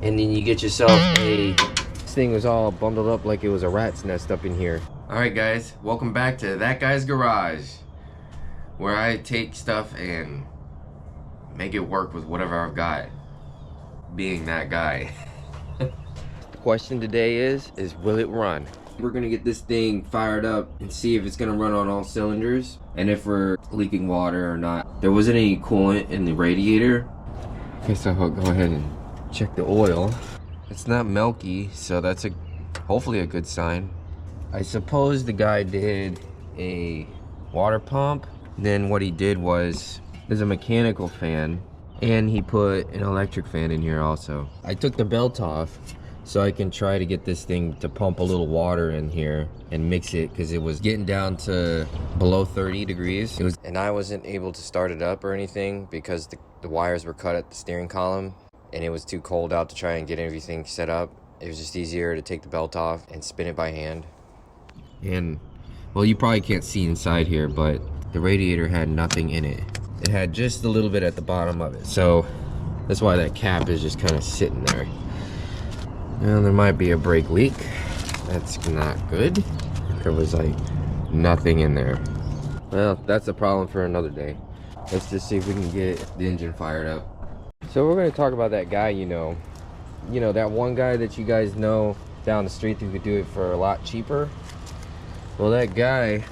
and then you get yourself a... This thing was all bundled up like it was a rat's nest up in here. Alright guys, welcome back to That Guy's Garage, where I take stuff and make it work with whatever I've got, being that guy. The question today is will it run? We're gonna get this thing fired up and see if it's gonna run on all cylinders and if we're leaking water or not. There wasn't any coolant in the radiator. Okay, so I'll go ahead and check the oil. It's not milky, so that's hopefully a good sign. I suppose the guy did a water pump. Then what he did was, there's a mechanical fan, and he put an electric fan in here also. I took the belt off so I can try to get this thing to pump a little water in here and mix it, because it was getting down to below 30 degrees. And I wasn't able to start it up or anything because the wires were cut at the steering column, and it was too cold out to try and get everything set up. It was just easier to take the belt off and spin it by hand. And, well, you probably can't see inside here, but the radiator had nothing in it. It had just a little bit at the bottom of it. So that's why that cap is just kind of sitting there. Now there might be a brake leak. That's not good. There was like nothing in there. Well, that's a problem for another day. Let's just see if we can get the engine fired up. So we're going to talk about that guy, you know, that one guy that you guys know down the street who could do it for a lot cheaper. Well, that guy,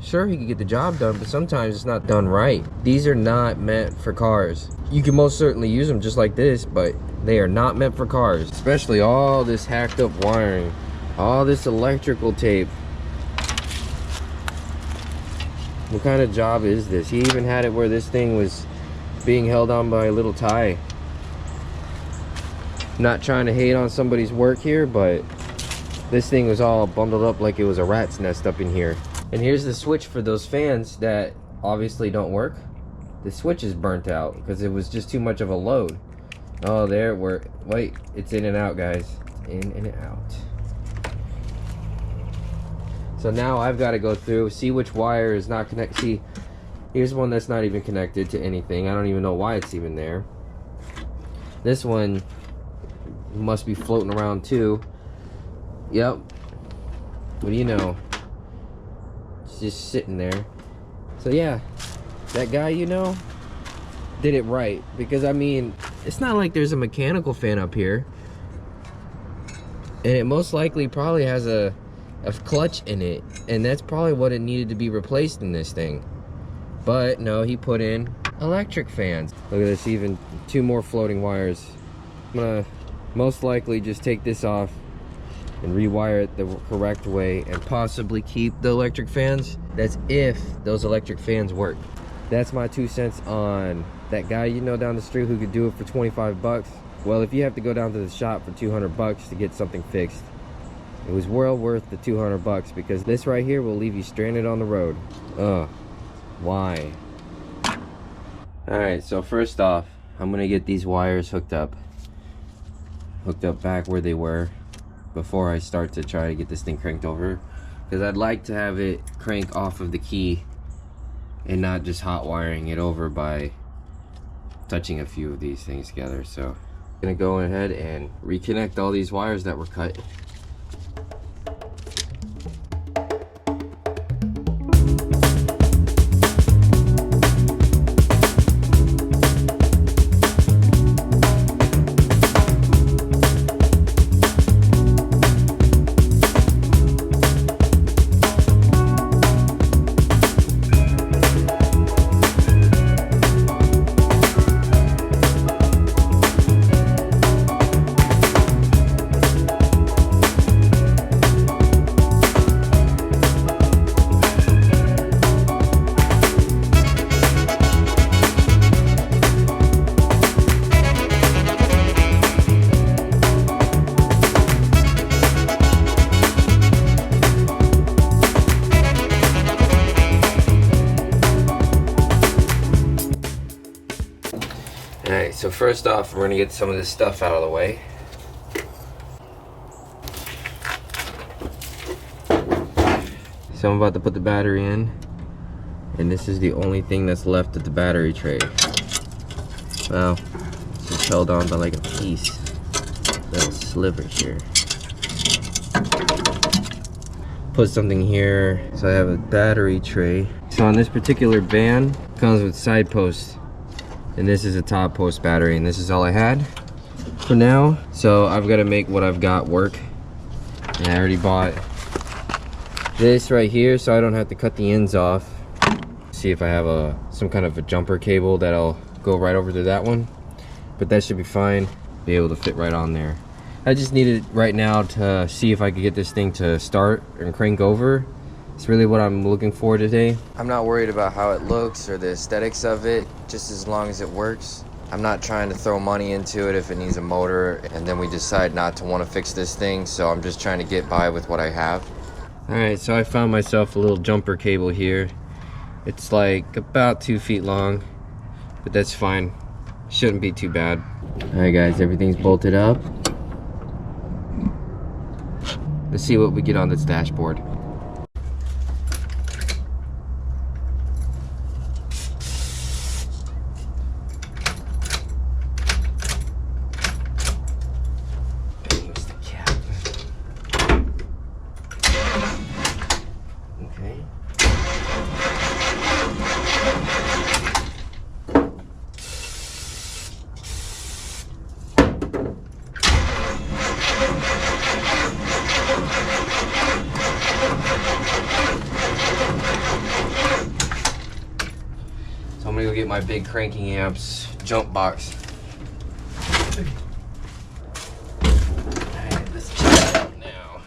sure, he could get the job done, but sometimes it's not done right. These are not meant for cars. You can most certainly use them just like this, but they are not meant for cars. Especially all this hacked up wiring, all this electrical tape. What kind of job is this? He even had it where this thing was being held on by a little tie. Not trying to hate on somebody's work here, but this thing was all bundled up like it was a rat's nest up in here. And here's the switch for those fans that obviously don't work. The switch is burnt out because it was just too much of a load. Oh, there it worked. Wait, it's in and out, guys. In and out. So now I've got to go through, see which wire is not connected. See, here's one that's not even connected to anything. I don't even know why it's even there. This one must be floating around too. Yep. What do you know? It's just sitting there. So yeah, that guy, you know, did it right. Because I mean, it's not like there's a mechanical fan up here. And it most likely probably has a clutch in it, and that's probably what it needed to be replaced in this thing. But no, he put in electric fans. Look at this, even two more floating wires. I'm gonna most likely just take this off and rewire it the correct way and possibly keep the electric fans. That's if those electric fans work. That's my 2 cents on that guy, you know, down the street who could do it for 25 bucks. Well, if you have to go down to the shop for 200 bucks to get something fixed, it was well worth the 200 bucks, because this right here will leave you stranded on the road. Why? Alright, so first off, I'm gonna get these wires hooked up back where they were before I start to try to get this thing cranked over, because I'd like to have it crank off of the key and not just hot wiring it over by touching a few of these things together. So I'm gonna go ahead and reconnect all these wires that were cut. Alright, so first off, we're going to get some of this stuff out of the way. So I'm about to put the battery in, and this is the only thing that's left of the battery tray. Well, it's held on by like a piece, little sliver here. Put something here, so I have a battery tray. So on this particular van, it comes with side posts, and this is a top post battery, and this is all I had for now. So I've got to make what I've got work, and I already bought this right here so I don't have to cut the ends off. See if I have some kind of a jumper cable that'll go right over to that one, but that should be fine, be able to fit right on there. I just needed right now to see if I could get this thing to start and crank over. It's really what I'm looking for today. I'm not worried about how it looks or the aesthetics of it, just as long as it works. I'm not trying to throw money into it if it needs a motor and then we decide not to want to fix this thing, so I'm just trying to get by with what I have. Alright, so I found myself a little jumper cable here. It's like about 2 feet long, but that's fine. Shouldn't be too bad. Alright guys, everything's bolted up. Let's see what we get on this dashboard. Here's the cap. Okay. So I'm gonna go get my big cranking amps jump box. Alright, let's check that out now.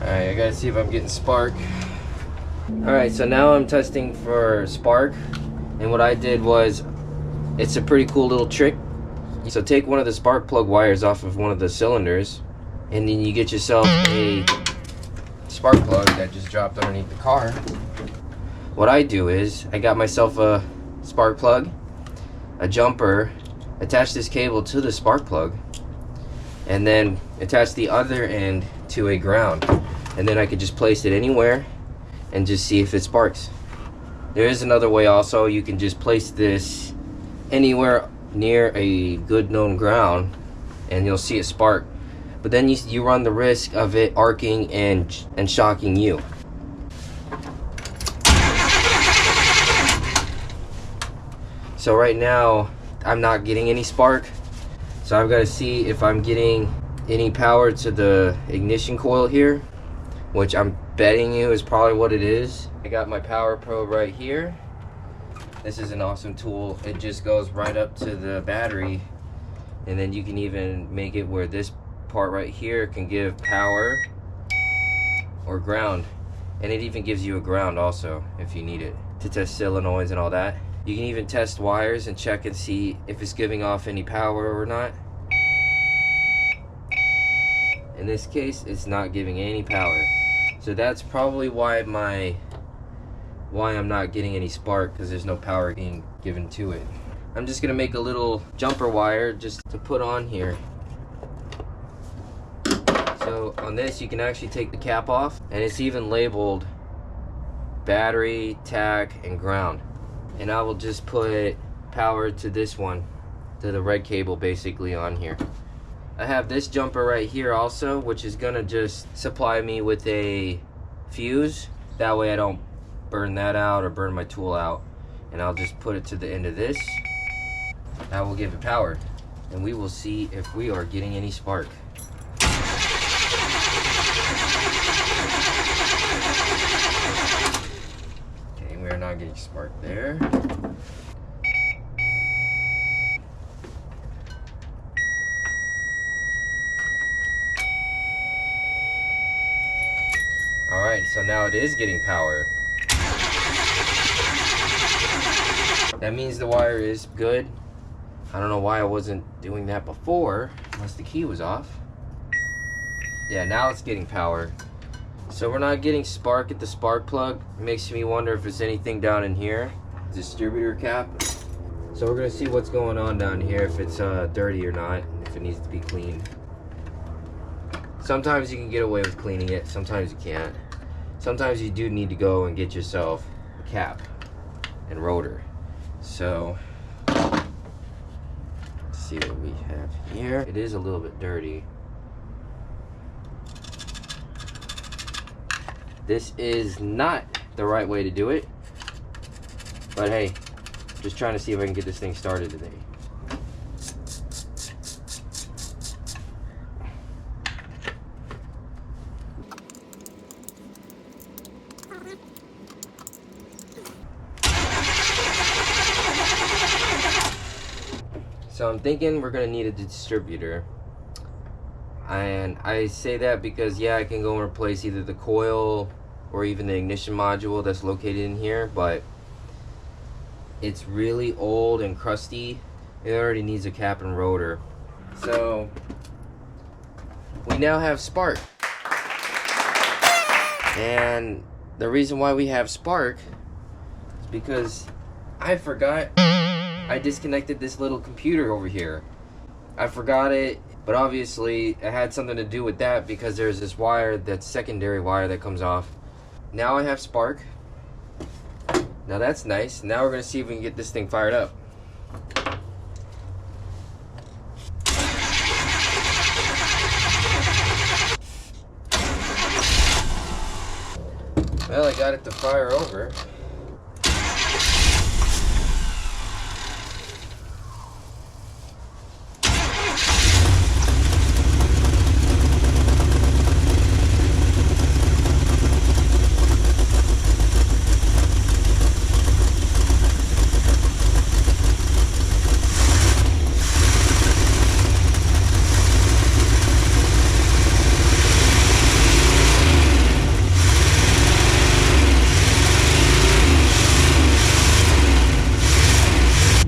Alright, I gotta see if I'm getting spark. Alright, so now I'm testing for spark, and what I did was, it's a pretty cool little trick. So take one of the spark plug wires off of one of the cylinders, and then you get yourself a spark plug that just dropped underneath the car. What I do is, I got myself a spark plug, a jumper, attach this cable to the spark plug, and then attach the other end to a ground, and then I could just place it anywhere and just see if it sparks. There is another way also. You can just place this anywhere near a good known ground and you'll see it spark, but then you run the risk of it arcing and shocking you. So right now I'm not getting any spark, so I've got to see if I'm getting any power to the ignition coil here, which I'm betting you is probably what it is. I got my power probe right here. This is an awesome tool. It just goes right up to the battery, and then you can even make it where this part right here can give power or ground, and it even gives you a ground also if you need it to test solenoids and all that. You can even test wires and check and see if it's giving off any power or not. In this case, it's not giving any power. So that's probably why I'm not getting any spark, because there's no power being given to it. I'm just gonna make a little jumper wire just to put on here. So on this, you can actually take the cap off, and it's even labeled battery, tach, and ground. And I will just put power to this one, to the red cable basically on here. I have this jumper right here also, which is gonna just supply me with a fuse. That way I don't burn that out or burn my tool out. And I'll just put it to the end of this. That will give it power. And we will see if we are getting any spark. Okay, we are not getting spark there. Alright, so now it is getting power. That means the wire is good. I don't know why I wasn't doing that before, unless the key was off. Yeah, now it's getting power. So we're not getting spark at the spark plug. It makes me wonder if there's anything down in here. Distributor cap. So we're gonna see what's going on down here, if it's dirty or not, if it needs to be cleaned. Sometimes you can get away with cleaning it, sometimes you can't. Sometimes you do need to go and get yourself a cap and rotor. So, let's see what we have here. It is a little bit dirty. This is not the right way to do it, but hey, just trying to see if I can get this thing started today. So I'm thinking we're gonna need a distributor. And I say that because, yeah, I can go and replace either the coil or even the ignition module that's located in here, but it's really old and crusty. It already needs a cap and rotor. So we now have spark. And the reason why we have spark is because I forgot I disconnected this little computer over here. I forgot it, but obviously it had something to do with that because there's this wire, that secondary wire that comes off. Now I have spark. Now that's nice. Now we're gonna see if we can get this thing fired up. Well, I got it to fire over.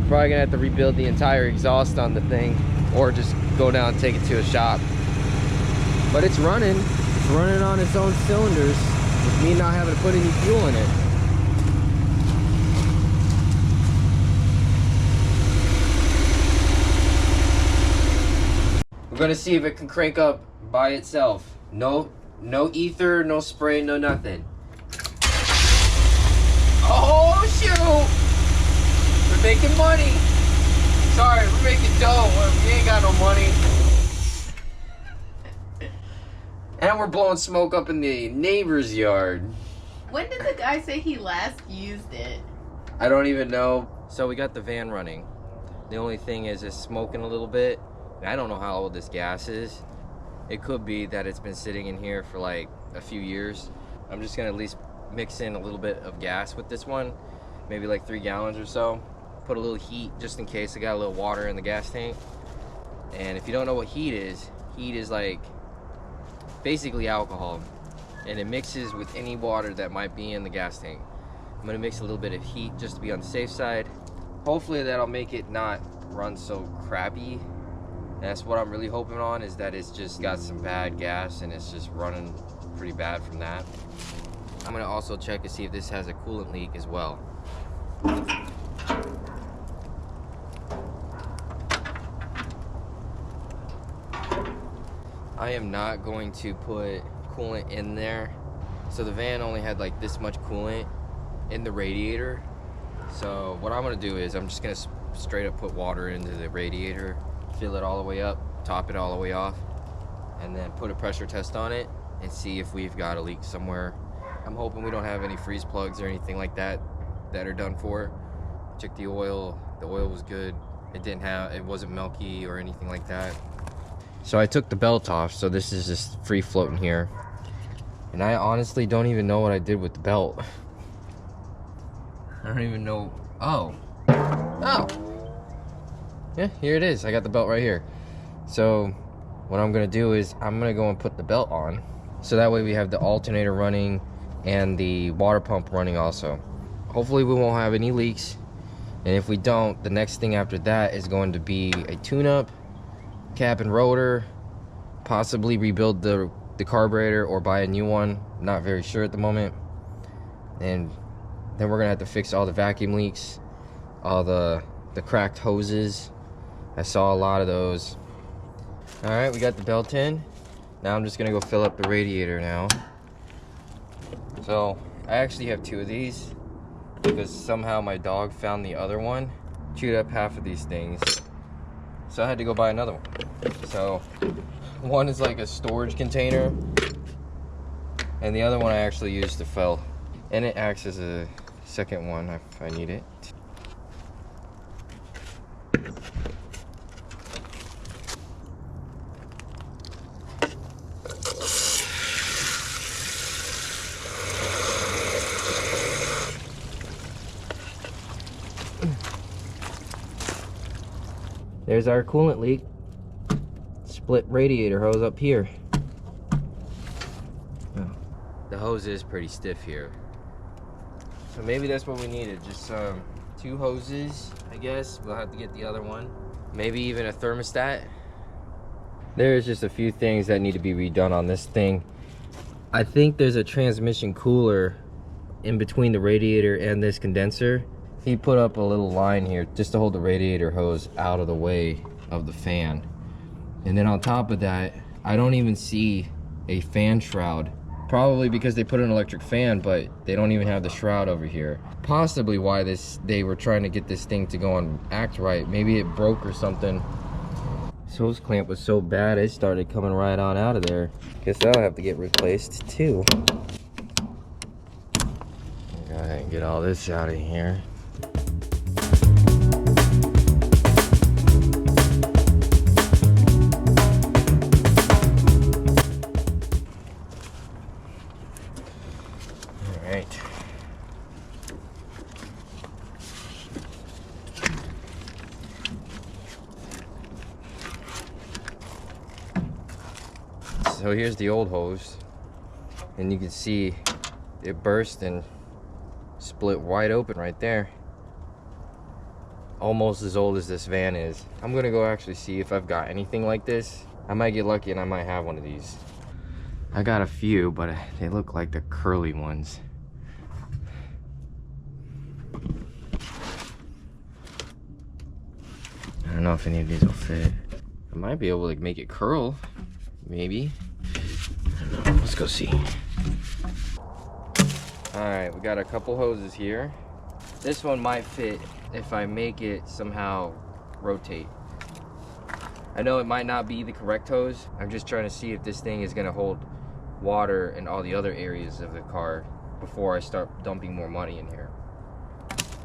Probably gonna have to rebuild the entire exhaust on the thing, or just go down and take it to a shop. But it's running on its own cylinders with me not having to put any fuel in it. We're gonna see if it can crank up by itself. No ether, no spray, no nothing. Oh shoot! We're making money. Sorry, we're making dough. We ain't got no money. And we're blowing smoke up in the neighbor's yard. When did the guy say he last used it? I don't even know. So we got the van running. The only thing is it's smoking a little bit. I don't know how old this gas is. It could be that it's been sitting in here for like a few years. I'm just gonna at least mix in a little bit of gas with this one. Maybe like 3 gallons or so. Put a little heat just in case I got a little water in the gas tank. And if you don't know what heat is like basically alcohol, and it mixes with any water that might be in the gas tank. I'm gonna mix a little bit of heat just to be on the safe side. Hopefully that'll make it not run so crappy. That's what I'm really hoping on, is that it's just got some bad gas and it's just running pretty bad from that. I'm gonna also check to see if this has a coolant leak as well. I am not going to put coolant in there. So the van only had like this much coolant in the radiator. So what I'm gonna do is I'm just gonna straight up put water into the radiator, fill it all the way up, top it all the way off, and then put a pressure test on it and see if we've got a leak somewhere. I'm hoping we don't have any freeze plugs or anything like that that are done for. Check the oil was good. It wasn't milky or anything like that. So I took the belt off, so this is just free floating here. And I honestly don't even know what I did with the belt. I don't even know. Oh. Yeah, here it is. I got the belt right here. So what I'm gonna do is I'm gonna go and put the belt on. So that way we have the alternator running and the water pump running also. Hopefully we won't have any leaks. And if we don't, the next thing after that is going to be a tune-up, cap and rotor, possibly rebuild the the carburetor or buy a new one. Not very sure at the moment. And then we're gonna have to fix all the vacuum leaks, all the cracked hoses. I saw a lot of those. All right, we got the belt in. Now I'm just gonna go fill up the radiator now. So I actually have 2 of these because somehow my dog found the other one, chewed up half of these things. So I had to go buy another one. So one is like a storage container, and the other one I actually used to fill. And it acts as a second one if I need it. There's our coolant leak. Split radiator hose up here. Oh. The hose is pretty stiff here. So maybe that's what we needed. Just 2 hoses, I guess. We'll have to get the other one. Maybe even a thermostat. There's just a few things that need to be redone on this thing. I think there's a transmission cooler in between the radiator and this condenser. He put up a little line here just to hold the radiator hose out of the way of the fan. And then on top of that, I don't even see a fan shroud. Probably because they put an electric fan, but they don't even have the shroud over here. Possibly why they were trying to get this thing to go and act right. Maybe it broke or something. This hose clamp was so bad, it started coming right on out of there. Guess that'll have to get replaced too. Go ahead and get all this out of here. So here's the old hose, and you can see it burst and split wide open right there. Almost as old as this van is. I'm gonna go actually see if I've got anything like this. I might get lucky and I might have one of these. I got a few, but they look like the curly ones. I don't know if any of these will fit. I might be able to make it curl, maybe. I don't know. Let's go see. All right, we got a couple hoses here. This one might fit if I make it somehow rotate. I know it might not be the correct hose. I'm just trying to see if this thing is gonna hold water in all the other areas of the car before I start dumping more money in here.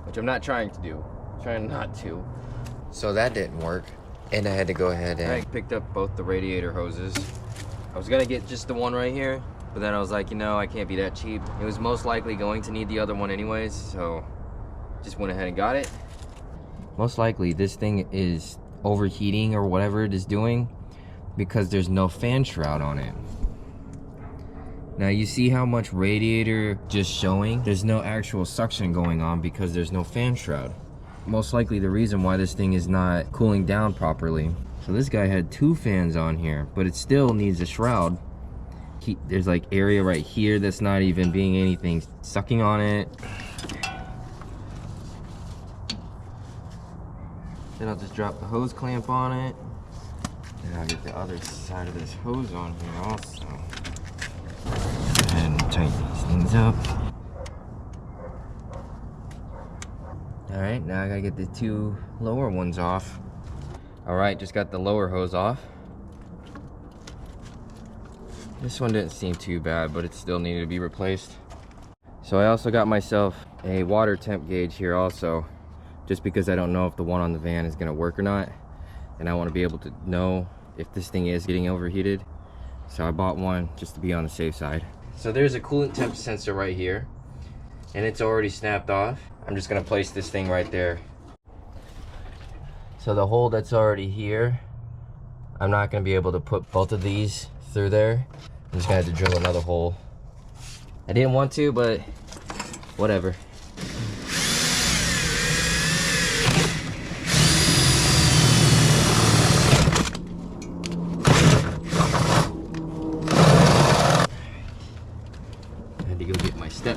Which I'm not trying to do. I'm trying not to. So that didn't work. And I had to go ahead and I picked up both the radiator hoses. I was gonna get just the one right here, but then I was like, you know, I can't be that cheap. It was most likely going to need the other one anyways, so just went ahead and got it. Most likely this thing is overheating or whatever it is doing because there's no fan shroud on it. Now you see how much radiator just showing? There's no actual suction going on because there's no fan shroud. Most likely the reason why this thing is not cooling down properly. So this guy had 2 fans on here, but it still needs a shroud. There's like area right here that's not even being anything sucking on it. Then I'll just drop the hose clamp on it. And I'll get the other side of this hose on here also. Go ahead and tighten these things up. All right, now I gotta get the 2 lower ones off. All right, just got the lower hose off. This one didn't seem too bad, but it still needed to be replaced. So I also got myself a water temp gauge here also, just because I don't know if the one on the van is gonna work or not. And I wanna be able to know if this thing is getting overheated. So I bought one just to be on the safe side. So there's a coolant temp sensor right here, and it's already snapped off. I'm just gonna place this thing right there. So the hole that's already here, I'm not gonna be able to put both of these through there. I'm just gonna have to drill another hole. I didn't want to, but whatever.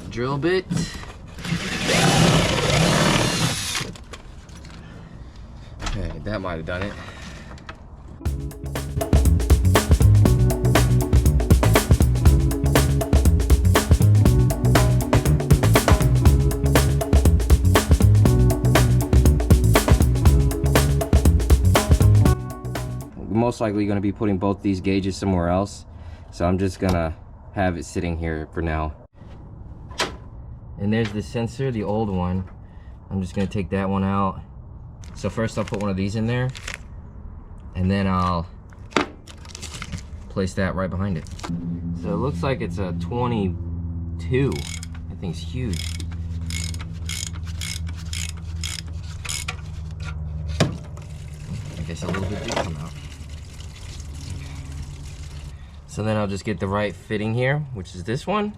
drill bit. Okay, that might have done it. Most likely going to be putting both these gauges somewhere else, so I'm just gonna have it sitting here for now. And there's the sensor, the old one. I'm just gonna take that one out. So first I'll put one of these in there, and then I'll place that right behind it. So it looks like it's a 22. That thing's huge. I guess a little bit did come out. So then I'll just get the right fitting here, which is this one.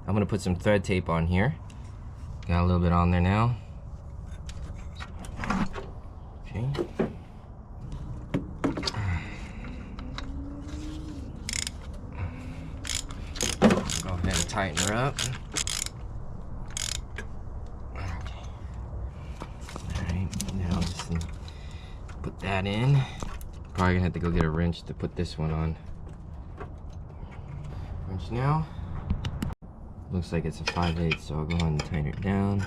I'm gonna put some thread tape on here. Got a little bit on there now. Okay. Go ahead and tighten her up. Okay. Alright, now just put that in. Probably gonna have to go get a wrench to put this one on. Wrench now. Looks like it's a 5/8, so I'll go ahead and tighten it down.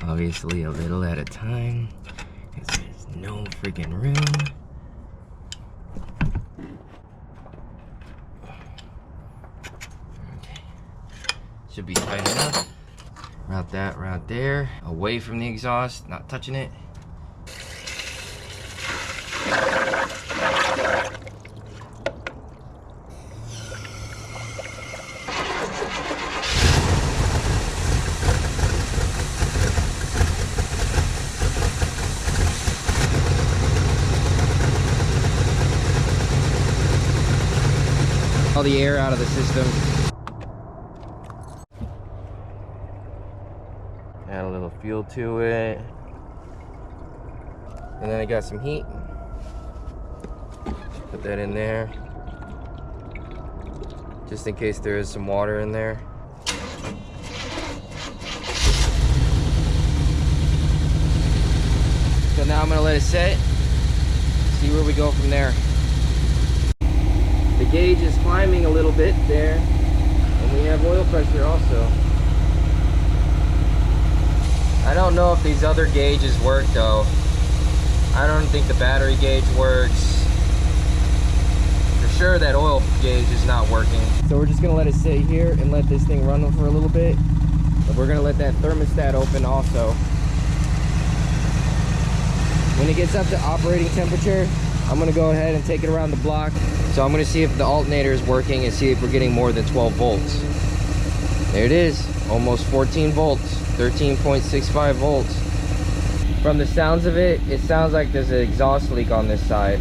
Obviously a little at a time, because there's no freaking room. Okay. Should be tight enough. Route that right there, away from the exhaust, not touching it. All the air out of the system. Add a little fuel to it. And then I got some heat. Put that in there. Just in case there is some water in there. So now I'm gonna let it set. See where we go from there. The gauge is climbing a little bit there, and we have oil pressure also. I don't know if these other gauges work though. I don't think the battery gauge works. For sure that oil gauge is not working. So we're just gonna let it sit here and let this thing run for a little bit. But we're gonna let that thermostat open also. When it gets up to operating temperature, I'm gonna go ahead and take it around the block. So I'm gonna see if the alternator is working and see if we're getting more than 12 volts. There it is, almost 14 volts, 13.65 volts. From the sounds of it, it sounds like there's an exhaust leak on this side.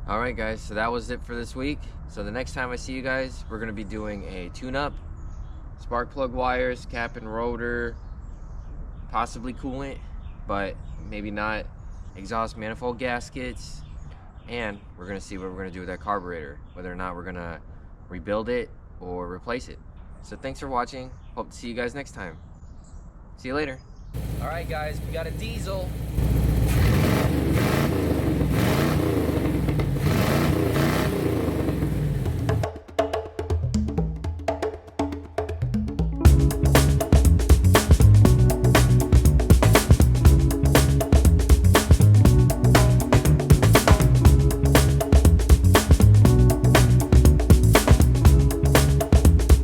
Alright guys, so that was it for this week. So the next time I see you guys, we're going to be doing a tune-up, spark plug wires, cap and rotor, possibly coolant, but maybe not, exhaust manifold gaskets, and we're going to see what we're going to do with that carburetor, whether or not we're going to rebuild it or replace it. So thanks for watching. hope to see you guys next time. See you later. All right, guys, we got a diesel.